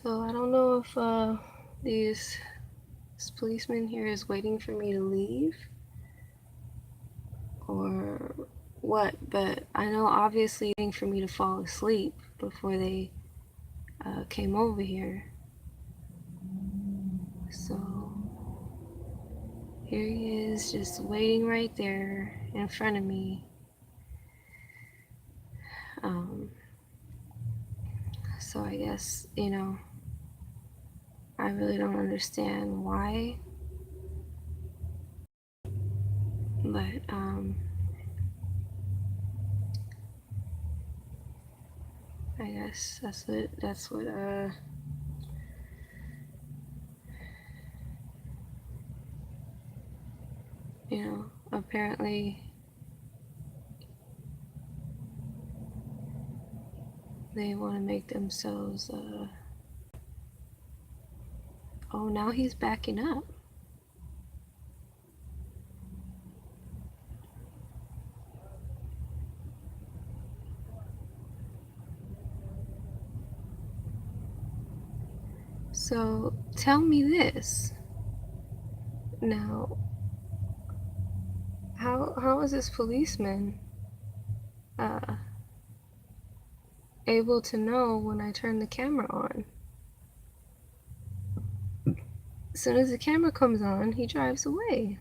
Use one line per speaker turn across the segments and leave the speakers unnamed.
So I don't know if this policeman here is waiting for me to leave or what, but I know obviously waiting for me to fall asleep before they came over here. So here he is, just waiting right there in front of me. So I guess, I really don't understand why, but I guess that's what apparently they want to make themselves oh, now he's backing up. So tell me this. Now, how is this policeman able to know when I turn the camera on? As soon as the camera comes on, he drives away.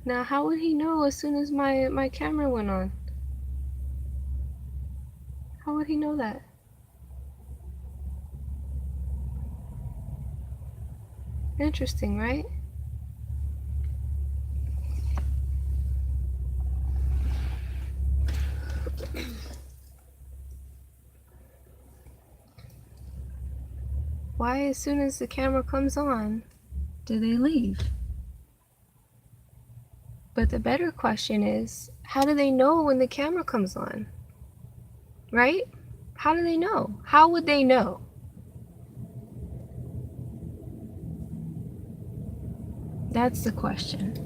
Now, how would he know as soon as my camera went on? How would he know that? Interesting, right? Why, as soon as the camera comes on, do they leave? But the better question is, how do they know when the camera comes on? Right? How do they know? How would they know? That's the question.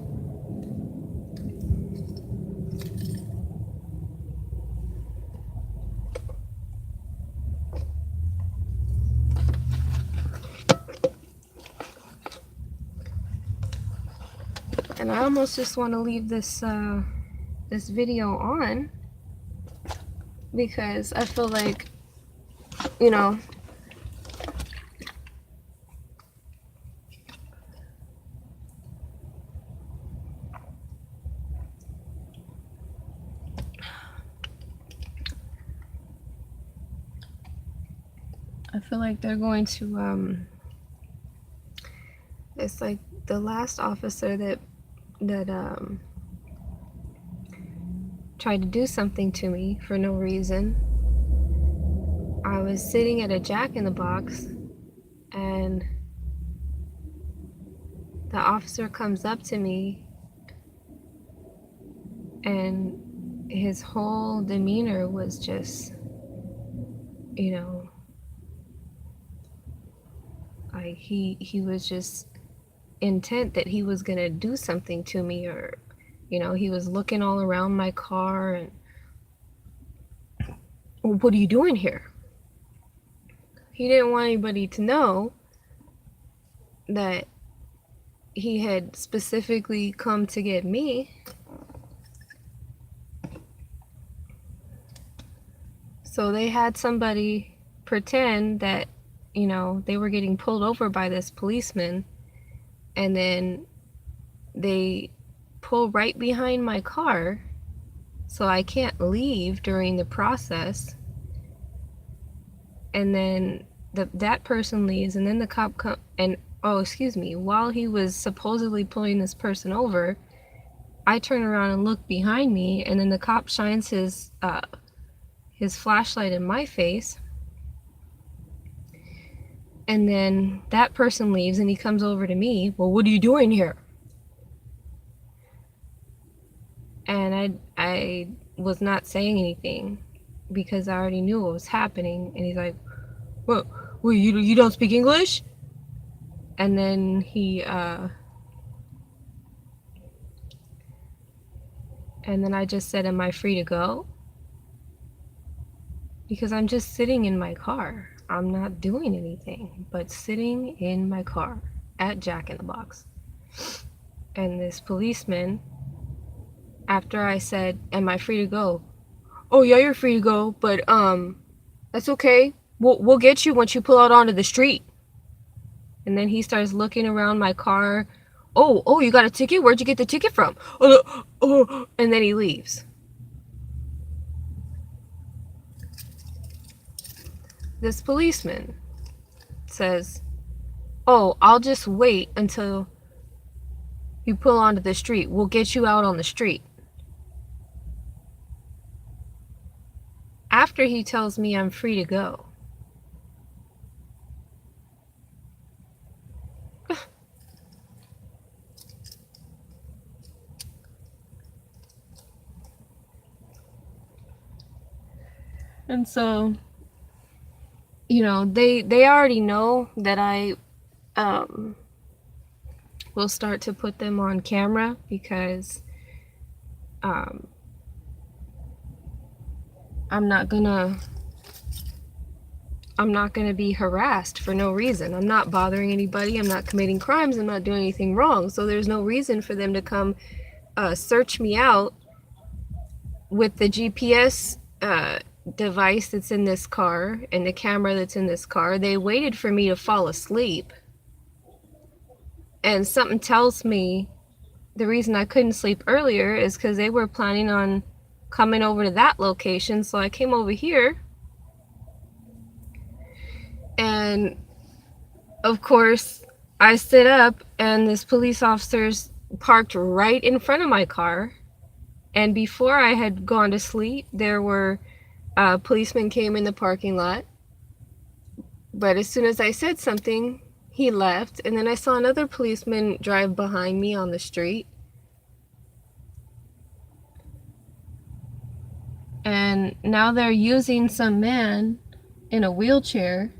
And I almost just want to leave this this video on because I feel like, you know, I feel like they're going to it's like the last officer that tried to do something to me for no reason. I was sitting at a Jack in the Box and the officer comes up to me and his whole demeanor was just, like he was just intent that he was gonna do something to me, or he was looking all around my car and, well, what are you doing here? He didn't want anybody to know that he had specifically come to get me. So they had somebody pretend that, they were getting pulled over by this policeman, and then they pull right behind my car so I can't leave during the process. And then that person leaves, and then the cop comes and, oh, excuse me, while he was supposedly pulling this person over, I turn around and look behind me, and then the cop shines his flashlight in my face, and then that person leaves and he comes over to me. Well, what are you doing here? And I was not saying anything because I already knew what was happening. And he's like, well, you don't speak English? And then and then I just said, am I free to go? because I'm just sitting in my car. I'm not doing anything but sitting in my car at Jack in the Box. And this policeman, after I said, "Am I free to go?" "Oh yeah, you're free to go, but that's okay. We'll get you once you pull out onto the street." And then he starts looking around my car. Oh, you got a ticket? Where'd you get the ticket from? Oh, and then he leaves. This policeman says, "Oh, I'll just wait until you pull onto the street. We'll get you out on the street." After he tells me I'm free to go. And so, they already know that I will start to put them on camera because um, I'm not gonna be harassed for no reason. I'm not bothering anybody. I'm not committing crimes. I'm not doing anything wrong. So there's no reason for them to come search me out with the GPS device that's in this car and the camera that's in this car. They waited for me to fall asleep. And something tells me the reason I couldn't sleep earlier is because they were planning on coming over to that location. So I came over here. And of course, I stood up and this police officer's parked right in front of my car. And before I had gone to sleep, there were policemen came in the parking lot. But as soon as I said something, he left. And then I saw another policeman drive behind me on the street. And now they're using some man in a wheelchair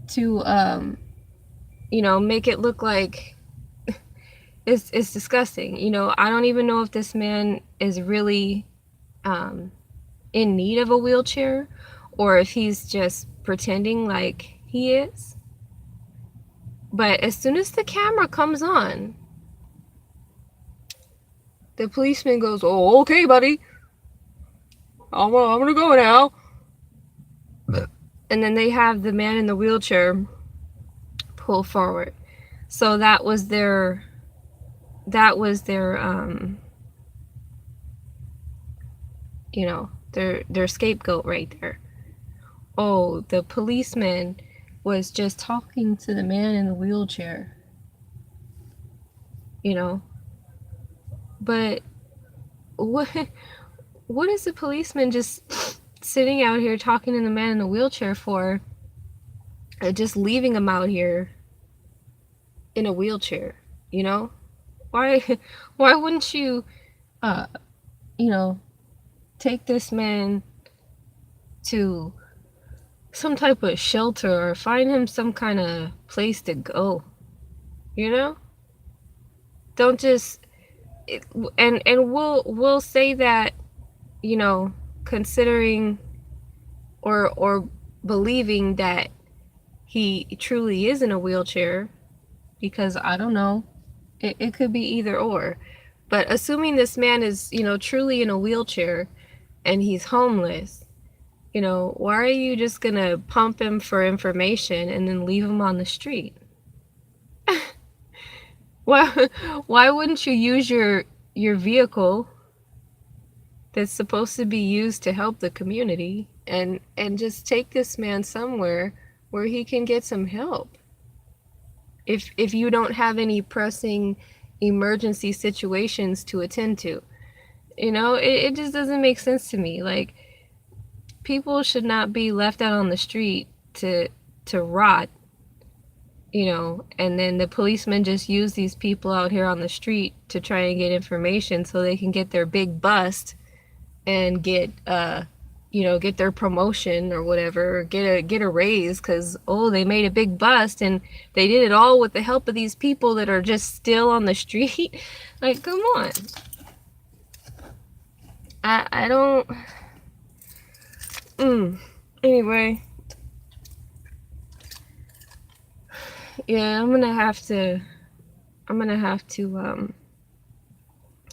to, make it look like it's disgusting. I don't even know if this man is really in need of a wheelchair or if he's just pretending like he is. But as soon as the camera comes on, the policeman goes, "Oh, okay, buddy. I'm gonna go now." And then they have the man in the wheelchair pull forward. So that was their their scapegoat right there. Oh, the policeman was just talking to the man in the wheelchair. But what is the policeman just sitting out here talking to the man in the wheelchair for? Just leaving him out here in a wheelchair, Why wouldn't you take this man to some type of shelter or find him some kind of place to go, Don't just and we'll say that, considering or believing that he truly is in a wheelchair, because I don't know, it could be either or. But assuming this man is, truly in a wheelchair and he's homeless, why are you just gonna pump him for information and then leave him on the street? Why wouldn't you use your vehicle that's supposed to be used to help the community and just take this man somewhere where he can get some help? If you don't have any pressing emergency situations to attend to. It just doesn't make sense to me. Like, people should not be left out on the street to rot, and then the policemen just use these people out here on the street to try and get information so they can get their big bust and get get their promotion or whatever, or get a raise because they made a big bust and they did it all with the help of these people that are just still on the street. Like, come on. I don't Anyway, yeah, I'm gonna have to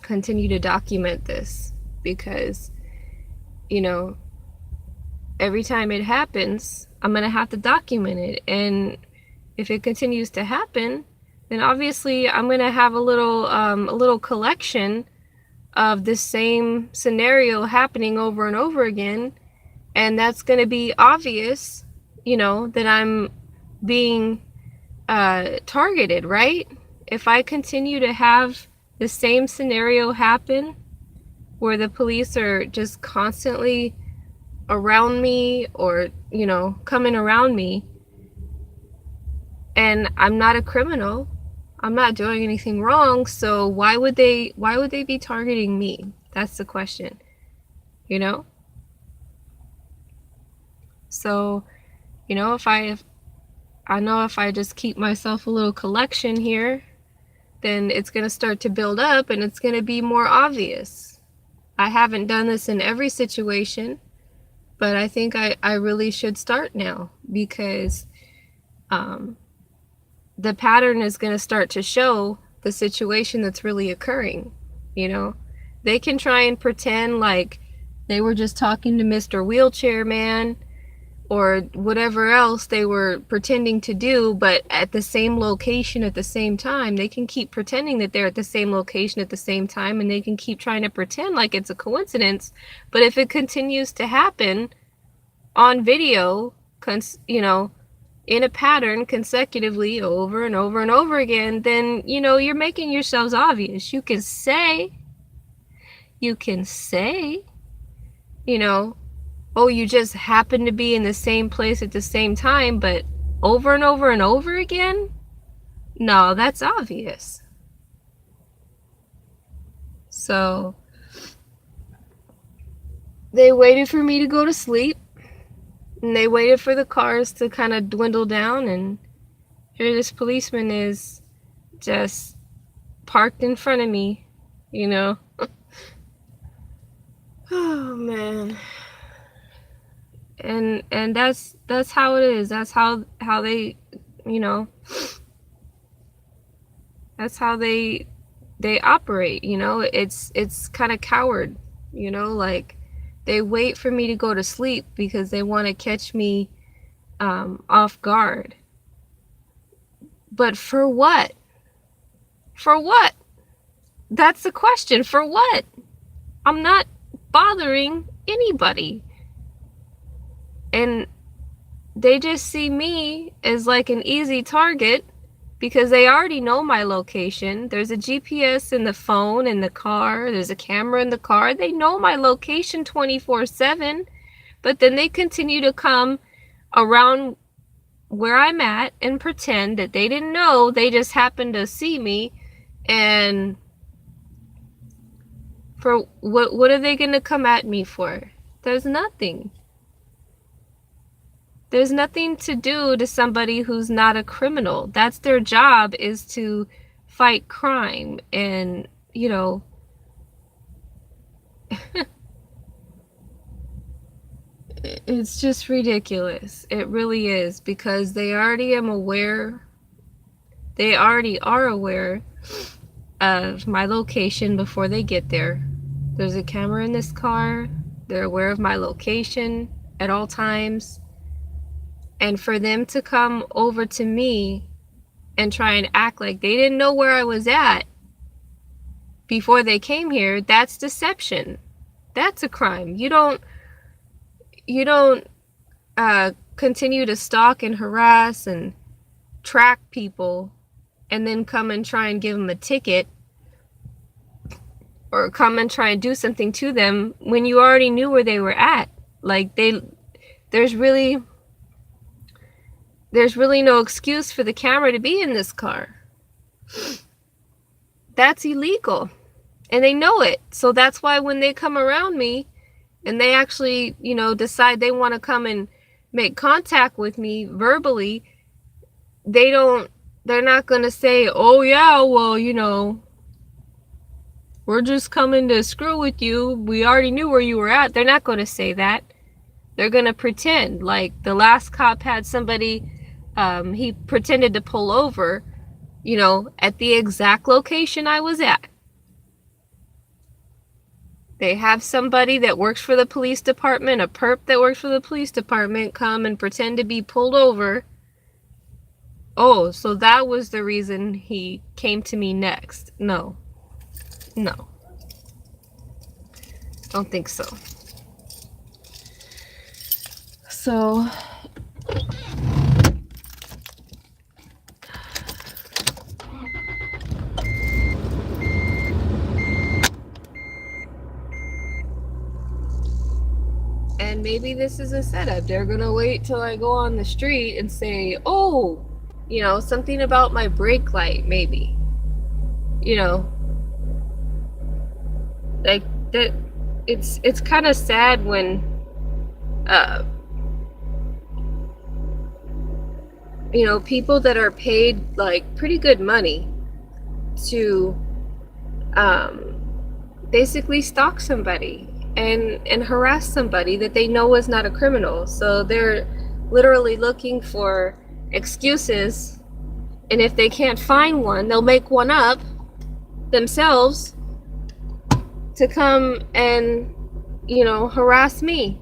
continue to document this, because, you know, every time it happens, I'm gonna have to document it. And if it continues to happen, then obviously I'm gonna have a little collection of the same scenario happening over and over again, and that's gonna be obvious, that I'm being targeted, right? If I continue to have the same scenario happen, where the police are just constantly around me, or coming around me, and I'm not a criminal, I'm not doing anything wrong, so why would they be targeting me? That's the question, you know so I know if I just keep myself a little collection here, then it's going to start to build up, and it's going to be more obvious. I haven't done this in every situation, but I think I really should start now, because the pattern is going to start to show the situation that's really occurring. They can try and pretend like they were just talking to Mr. Wheelchair Man, or whatever else they were pretending to do, but at the same location at the same time. They can keep pretending that they're at the same location at the same time, and they can keep trying to pretend like it's a coincidence. But if it continues to happen on video, in a pattern consecutively over and over and over again, then, you're making yourselves obvious. You can say, oh, you just happen to be in the same place at the same time, but over and over and over again? No, that's obvious. So they waited for me to go to sleep, and they waited for the cars to kind of dwindle down, and here this policeman is just parked in front of me, Oh man. And that's how it is. That's how they, that's how they operate. It's kind of coward. Like, they wait for me to go to sleep because they want to catch me off guard. But for what? For what? That's the question. For what? I'm not bothering anybody. And they just see me as like an easy target, because they already know my location. There's a GPS in the phone, in the car. There's a camera in the car. They know my location 24/7. But then they continue to come around where I'm at and pretend that they didn't know. They just happened to see me. And for what are they going to come at me for? There's nothing. There's nothing to do to somebody who's not a criminal. That's their job, is to fight crime. And, it's just ridiculous. It really is, because they already are aware of my location before they get there. There's a camera in this car. They're aware of my location at all times. And for them to come over to me and try and act like they didn't know where I was at before they came here, that's deception. That's a crime. You don't continue to stalk and harass and track people and then come and try and give them a ticket, or come and try and do something to them when you already knew where they were at. Like, there's really no excuse for the camera to be in this car. That's illegal. And they know it. So that's why when they come around me and they actually, decide they want to come and make contact with me verbally, they're not going to say, oh yeah, well, we're just coming to screw with you. We already knew where you were at. They're not going to say that. They're gonna pretend like the last cop had somebody, he pretended to pull over, you know, at the exact location I was at. They have somebody that works for the police department, a perp that works for the police department, come and pretend to be pulled over. Oh, so that was the reason he came to me next. No. No. Don't think so. So and maybe this is a setup. They're gonna wait till I go on the street and say, oh, you know, something about my brake light, maybe. You know, like that. It's kind of sad when, uh, you know, people that are paid like pretty good money to, um, basically stalk somebody and harass somebody that they know is not a criminal. So they're literally looking for excuses, and if they can't find one, they'll make one up themselves to come and, you know, harass me.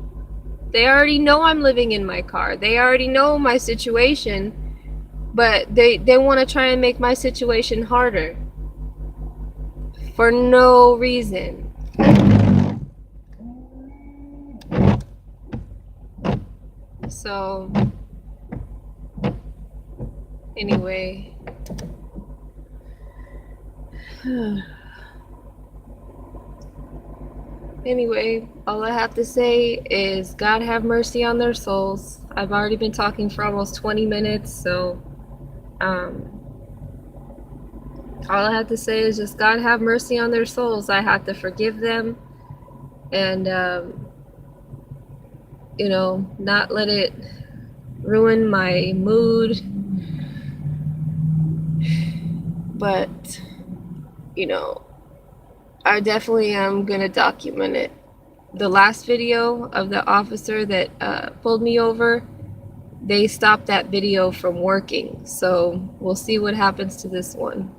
They already know I'm living in my car. They already know my situation, but they want to try and make my situation harder for no reason. So anyway, anyway, all I have to say is God have mercy on their souls. I've already been talking for almost 20 minutes, so all I have to say is just God have mercy on their souls. I have to forgive them and, you know, not let it ruin my mood. But, you know, I definitely am gonna document it. The last video of the officer that pulled me over, they stopped that video from working. So we'll see what happens to this one.